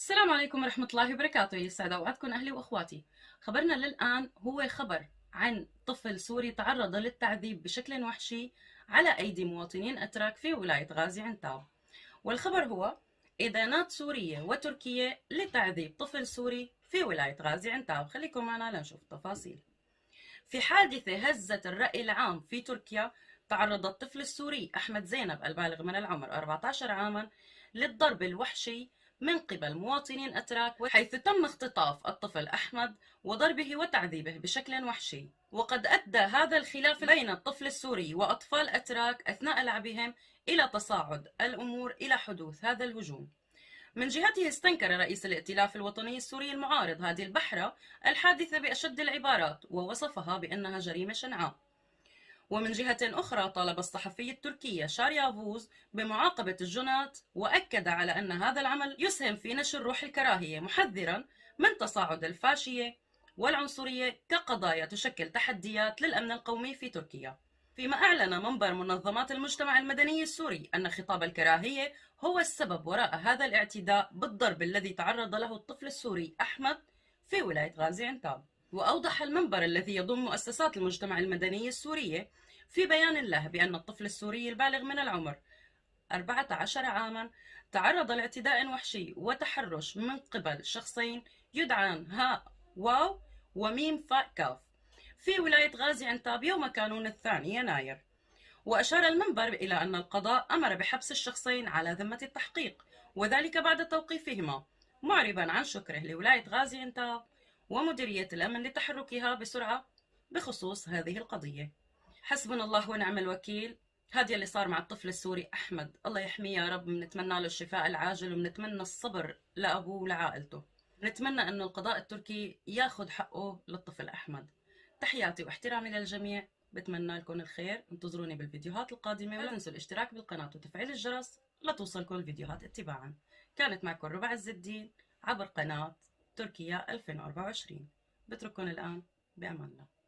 السلام عليكم ورحمة الله وبركاته. يسعد أوقاتكم أهلي وأخواتي. خبرنا للآن هو خبر عن طفل سوري تعرض للتعذيب بشكل وحشي على أيدي مواطنين أتراك في ولاية غازي عنتاب. والخبر هو إدانات سورية وتركية لتعذيب طفل سوري في ولاية غازي عنتاب. خليكم معنا لنشوف التفاصيل. في حادثة هزت الرأي العام في تركيا، تعرض الطفل السوري أحمد زينب البالغ من العمر 14 عاما للضرب الوحشي من قبل مواطنين أتراك، حيث تم اختطاف الطفل أحمد وضربه وتعذيبه بشكل وحشي. وقد أدى هذا الخلاف بين الطفل السوري وأطفال أتراك أثناء لعبهم إلى تصاعد الأمور إلى حدوث هذا الهجوم. من جهته استنكر رئيس الائتلاف الوطني السوري المعارض هادي البحرة الحادثة بأشد العبارات ووصفها بأنها جريمة شنعاء. ومن جهة أخرى طالب الصحفي التركي شاريا فوز بمعاقبة الجنات، وأكد على أن هذا العمل يسهم في نشر روح الكراهية، محذرا من تصاعد الفاشية والعنصرية كقضايا تشكل تحديات للأمن القومي في تركيا. فيما أعلن منبر منظمات المجتمع المدني السوري أن خطاب الكراهية هو السبب وراء هذا الاعتداء بالضرب الذي تعرض له الطفل السوري أحمد في ولاية غازي عنتاب. وأوضح المنبر الذي يضم مؤسسات المجتمع المدني السورية في بيان له بأن الطفل السوري البالغ من العمر 14 عاما تعرض لاعتداء وحشي وتحرش من قبل شخصين يدعان ها واو وميم فاء كاف في ولاية غازي عنتاب يوم كانون 2 يناير. وأشار المنبر إلى أن القضاء أمر بحبس الشخصين على ذمة التحقيق، وذلك بعد توقيفهما، معربا عن شكره لولاية غازي عنتاب ومديرية الأمن لتحركها بسرعة بخصوص هذه القضية. حسبنا الله ونعم الوكيل. هذا اللي صار مع الطفل السوري أحمد، الله يحميه يا رب. بنتمنى له الشفاء العاجل وبنتمنى الصبر لأبوه ولعائلته. نتمنى أنه القضاء التركي ياخذ حقه للطفل أحمد. تحياتي واحترامي للجميع، بتمنى لكم الخير. انتظروني بالفيديوهات القادمة، ولا تنسوا الاشتراك بالقناة وتفعيل الجرس لتوصلكم الفيديوهات اتباعا. كانت معكم ربع عز الدين عبر قناة تركيا 2024. بترككم الآن بأمان الله.